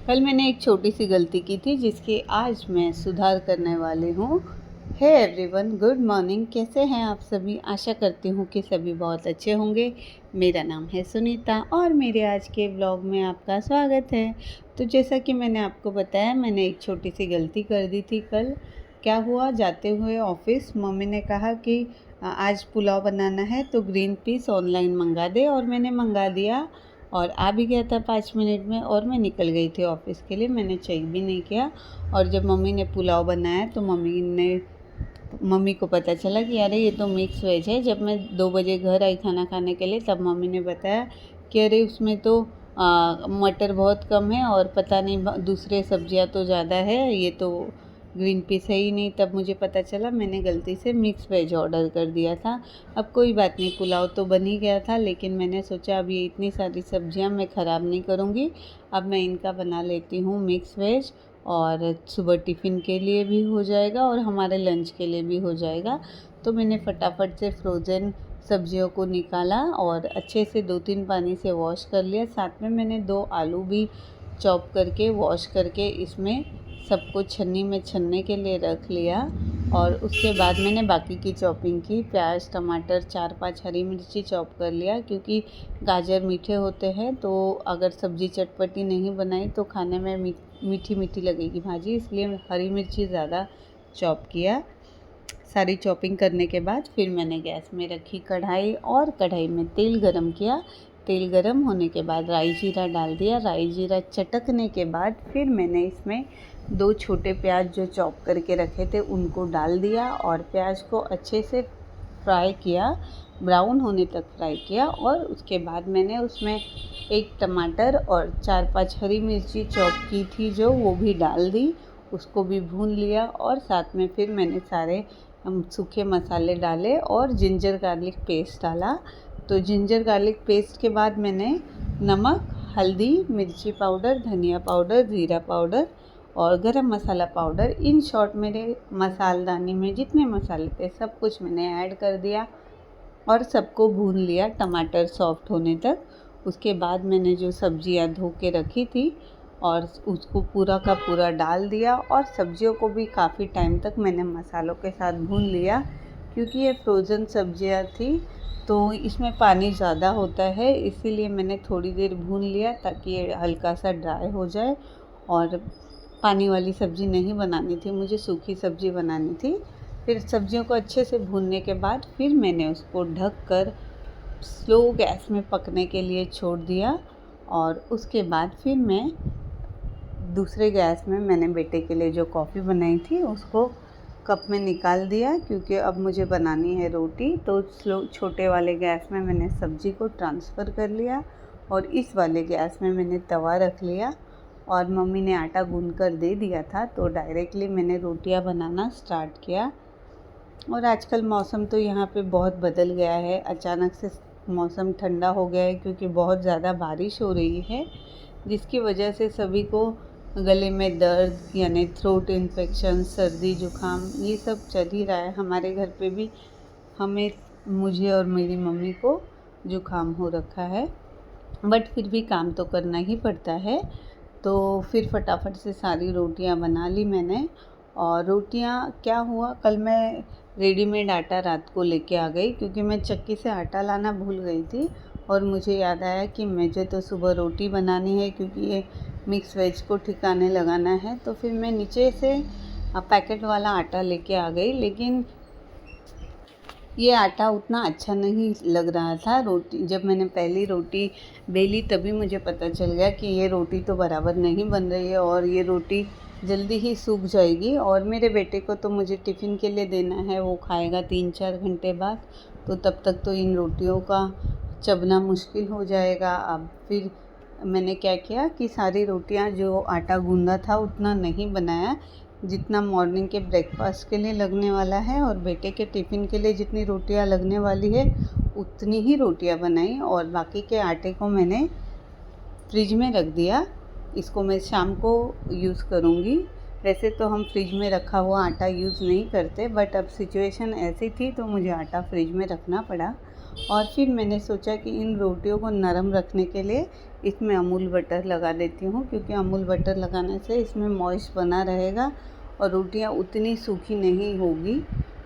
कल मैंने एक छोटी सी गलती की थी जिसकी आज मैं सुधार करने वाली हूँ। Hey everyone, good morning. कैसे हैं आप सभी? आशा करती हूँ कि सभी बहुत अच्छे होंगे। मेरा नाम है सुनीता और मेरे आज के ब्लॉग में आपका स्वागत है। तो जैसा कि मैंने आपको बताया, मैंने एक छोटी सी गलती कर दी थी कल। क्या हुआ, जाते हुए ऑफिस मम्मी ने कहा कि आज पुलाव बनाना है तो ग्रीन पीस ऑनलाइन मंगा दे, और मैंने मंगा दिया और आ भी गया था 5 मिनट में, और मैं निकल गई थी ऑफिस के लिए। मैंने चेक भी नहीं किया। और जब मम्मी ने पुलाव बनाया तो मम्मी को पता चला कि अरे ये तो मिक्स वेज है। जब मैं 2 बजे घर आई खाना खाने के लिए, तब मम्मी ने बताया कि अरे उसमें तो मटर बहुत कम है और पता नहीं दूसरे सब्जियां तो ज़्यादा है, ये तो ग्रीन पीस है ही नहीं। तब मुझे पता चला मैंने गलती से मिक्स वेज ऑर्डर कर दिया था। अब कोई बात नहीं, पुलाव तो बन ही गया था, लेकिन मैंने सोचा अब ये इतनी सारी सब्जियां मैं ख़राब नहीं करूँगी। अब मैं इनका बना लेती हूँ मिक्स वेज, और सुबह टिफ़िन के लिए भी हो जाएगा और हमारे लंच के लिए भी हो जाएगा। तो मैंने फटाफट से फ्रोज़न सब्जियों को निकाला और अच्छे से 2-3 पानी से वॉश कर लिया। साथ में मैंने 2 आलू भी चॉप करके वॉश करके इसमें सबको छन्नी में छनने के लिए रख लिया। और उसके बाद मैंने बाकी की चॉपिंग की। प्याज, टमाटर, 4-5 हरी मिर्ची चॉप कर लिया, क्योंकि गाजर मीठे होते हैं, तो अगर सब्ज़ी चटपटी नहीं बनाई तो खाने में मीठी मीठी लगेगी भाजी, इसलिए हरी मिर्ची ज़्यादा चॉप किया। सारी चॉपिंग करने के बाद फिर मैंने गैस में रखी कढ़ाई, और कढ़ाई में तेल गरम किया। तेल गरम होने के बाद राई जीरा डाल दिया। राई जीरा चटकने के बाद फिर मैंने इसमें 2 छोटे प्याज जो चॉप करके रखे थे उनको डाल दिया, और प्याज को अच्छे से फ्राई किया, ब्राउन होने तक फ्राई किया। और उसके बाद मैंने उसमें 1 टमाटर और 4-5 हरी मिर्ची चॉप की थी जो, वो भी डाल दी, उसको भी भून लिया। और साथ में फिर मैंने सारे सूखे मसाले डाले और जिंजर गार्लिक पेस्ट डाला। तो जिंजर गार्लिक पेस्ट के बाद मैंने नमक, हल्दी, मिर्ची पाउडर, धनिया पाउडर, ज़ीरा पाउडर और गरम मसाला पाउडर, इन शॉर्ट मेरे मसालदानी में जितने मसाले थे सब कुछ मैंने ऐड कर दिया और सबको भून लिया टमाटर सॉफ्ट होने तक। उसके बाद मैंने जो सब्जियां धो के रखी थी और उसको पूरा का पूरा डाल दिया, और सब्जियों को भी काफ़ी टाइम तक मैंने मसालों के साथ भून लिया। क्योंकि ये फ्रोज़न सब्जियां थी तो इसमें पानी ज़्यादा होता है, इसीलिए मैंने थोड़ी देर भून लिया ताकि ये हल्का सा ड्राई हो जाए। और पानी वाली सब्ज़ी नहीं बनानी थी, मुझे सूखी सब्ज़ी बनानी थी। फिर सब्जियों को अच्छे से भूनने के बाद फिर मैंने उसको ढक कर स्लो गैस में पकने के लिए छोड़ दिया। और उसके बाद फिर मैं दूसरे गैस में मैंने बेटे के लिए जो कॉफ़ी बनाई थी उसको कप में निकाल दिया, क्योंकि अब मुझे बनानी है रोटी। तो स्लो छोटे वाले गैस में मैंने सब्ज़ी को ट्रांसफ़र कर लिया, और इस वाले गैस में मैंने तवा रख लिया। और मम्मी ने आटा गूंद कर दे दिया था, तो डायरेक्टली मैंने रोटियां बनाना स्टार्ट किया। और आजकल मौसम तो यहाँ पे बहुत बदल गया है, अचानक से मौसम ठंडा हो गया है क्योंकि बहुत ज़्यादा बारिश हो रही है, जिसकी वजह से सभी को गले में दर्द यानी थ्रोट इन्फेक्शन, सर्दी जुकाम ये सब चल ही रहा है। हमारे घर पे भी मुझे और मेरी मम्मी को जुकाम हो रखा है, बट फिर भी काम तो करना ही पड़ता है। तो फिर फटाफट से सारी रोटियां बना ली मैंने। और रोटियां क्या हुआ, कल मैं रेडीमेड आटा रात को लेके आ गई, क्योंकि मैं चक्की से आटा लाना भूल गई थी। और मुझे याद आया कि मुझे तो सुबह रोटी बनानी है, क्योंकि ये मिक्स वेज को ठिकाने लगाना है। तो फिर मैं नीचे से पैकेट वाला आटा लेके आ गई, लेकिन ये आटा उतना अच्छा नहीं लग रहा था। जब मैंने पहली रोटी बेली तभी मुझे पता चल गया कि ये रोटी तो बराबर नहीं बन रही है और ये रोटी जल्दी ही सूख जाएगी। और मेरे बेटे को तो मुझे टिफ़िन के लिए देना है, वो खाएगा 3-4 घंटे बाद, तो तब तक तो इन रोटियों का चबना मुश्किल हो जाएगा। अब फिर मैंने क्या किया कि सारी रोटियां जो आटा गूंदा था उतना नहीं बनाया जितना मॉर्निंग के ब्रेकफास्ट के लिए लगने वाला है, और बेटे के टिफ़िन के लिए जितनी रोटियां लगने वाली है उतनी ही रोटियां बनाई। और बाकी के आटे को मैंने फ्रिज में रख दिया, इसको मैं शाम को यूज़ करूँगी। वैसे तो हम फ्रिज में रखा हुआ आटा यूज़ नहीं करते, बट अब सिचुएशन ऐसी थी तो मुझे आटा फ्रिज में रखना पड़ा। और फिर मैंने सोचा कि इन रोटियों को नरम रखने के लिए इसमें अमूल बटर लगा देती हूँ, क्योंकि अमूल बटर लगाने से इसमें मॉइस्ट बना रहेगा और रोटियाँ उतनी सूखी नहीं होगी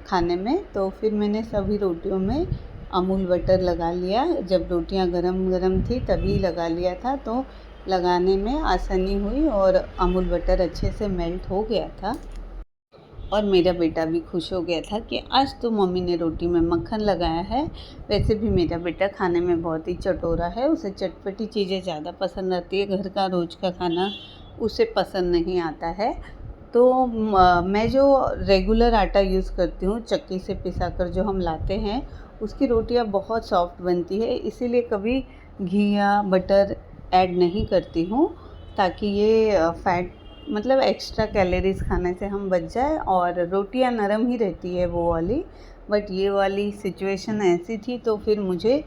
खाने में। तो फिर मैंने सभी रोटियों में अमूल बटर लगा लिया। जब रोटियाँ गरम गरम थी तभी लगा लिया था, तो लगाने में आसानी हुई और अमूल बटर अच्छे से मेल्ट हो गया था। और मेरा बेटा भी खुश हो गया था कि आज तो मम्मी ने रोटी में मक्खन लगाया है। वैसे भी मेरा बेटा खाने में बहुत ही चटोरा है, उसे चटपटी चीज़ें ज़्यादा पसंद आती है, घर का रोज़ का खाना उसे पसंद नहीं आता है। तो मैं जो रेगुलर आटा यूज़ करती हूँ, चक्की से पिसा कर जो हम लाते हैं, उसकी रोटियाँ बहुत सॉफ्ट बनती है, इसीलिए कभी घी या बटर ऐड नहीं करती हूँ, ताकि ये फैट मतलब एक्स्ट्रा कैलोरीज़ खाने से हम बच जाए। और रोटियां नरम ही रहती है वो वाली, बट ये वाली सिचुएशन ऐसी थी तो फिर मुझे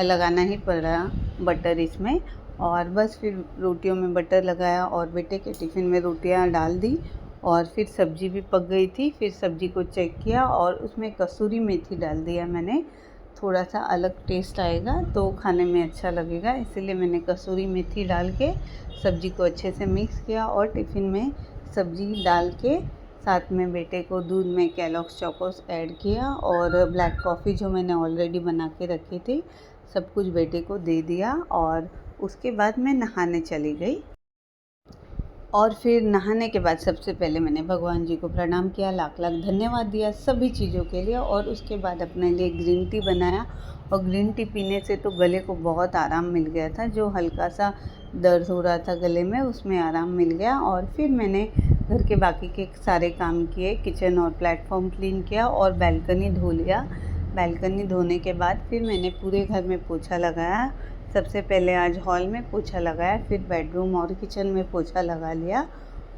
लगाना ही पड़ा बटर इसमें। और बस फिर रोटियों में बटर लगाया और बेटे के टिफ़िन में रोटियां डाल दी। और फिर सब्ज़ी भी पक गई थी, फिर सब्ज़ी को चेक किया और उसमें कसूरी मेथी डाल दिया मैंने। थोड़ा सा अलग टेस्ट आएगा तो खाने में अच्छा लगेगा, इसीलिए मैंने कसूरी मेथी डाल के सब्ज़ी को अच्छे से मिक्स किया और टिफ़िन में सब्ज़ी डाल के साथ में बेटे को दूध में केलॉग्स चोकोस ऐड किया और ब्लैक कॉफ़ी जो मैंने ऑलरेडी बना के रखी थी सब कुछ बेटे को दे दिया। और उसके बाद मैं नहाने चली गई। और फिर नहाने के बाद सबसे पहले मैंने भगवान जी को प्रणाम किया, लाख लाख धन्यवाद दिया सभी चीज़ों के लिए। और उसके बाद अपने लिए ग्रीन टी बनाया और ग्रीन टी पीने से तो गले को बहुत आराम मिल गया था, जो हल्का सा दर्द हो रहा था गले में उसमें आराम मिल गया। और फिर मैंने घर के बाकी के सारे काम किए, किचन और प्लेटफॉर्म क्लीन किया और बैल्कनी धो लिया। बैल्कनी धोने के बाद फिर मैंने पूरे घर में पोछा लगाया। सबसे पहले आज हॉल में पोछा लगाया, फिर बेडरूम और किचन में पोछा लगा लिया।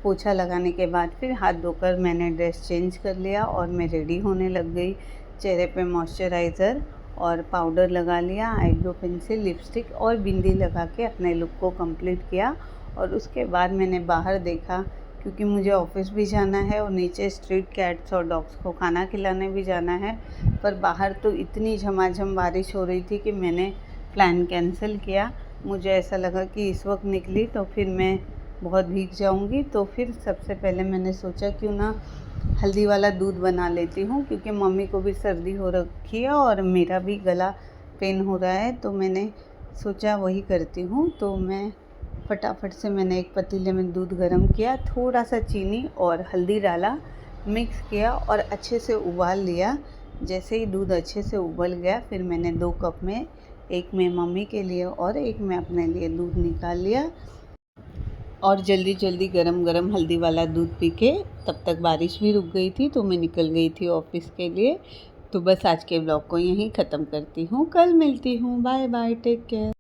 पोछा लगाने के बाद फिर हाथ धोकर मैंने ड्रेस चेंज कर लिया और मैं रेडी होने लग गई। चेहरे पे मॉइस्चराइज़र और पाउडर लगा लिया, आईब्रो पेंसिल, लिपस्टिक और बिंदी लगा के अपने लुक को कंप्लीट किया। और उसके बाद मैंने बाहर देखा, क्योंकि मुझे ऑफिस भी जाना है और नीचे स्ट्रीट कैट्स और डॉग्स को खाना खिलाने भी जाना है। पर बाहर तो इतनी झमाझम बारिश हो रही थी कि मैंने प्लान कैंसिल किया। मुझे ऐसा लगा कि इस वक्त निकली तो फिर मैं बहुत भीग जाऊंगी, तो फिर सबसे पहले मैंने सोचा क्यों ना हल्दी वाला दूध बना लेती हूँ, क्योंकि मम्मी को भी सर्दी हो रखी है और मेरा भी गला पेन हो रहा है, तो मैंने सोचा वही करती हूँ। तो मैं फटाफट से मैंने एक पतीले में दूध गर्म किया, थोड़ा सा चीनी और हल्दी डाला, मिक्स किया और अच्छे से उबाल लिया। जैसे ही दूध अच्छे से उबल गया फिर मैंने 2 कप में, एक मैं मम्मी के लिए और एक मैं अपने लिए दूध निकाल लिया। और जल्दी जल्दी गरम गरम हल्दी वाला दूध पी के तब तक बारिश भी रुक गई थी, तो मैं निकल गई थी ऑफिस के लिए। तो बस आज के ब्लॉग को यहीं ख़त्म करती हूँ, कल मिलती हूँ। Bye bye, take care.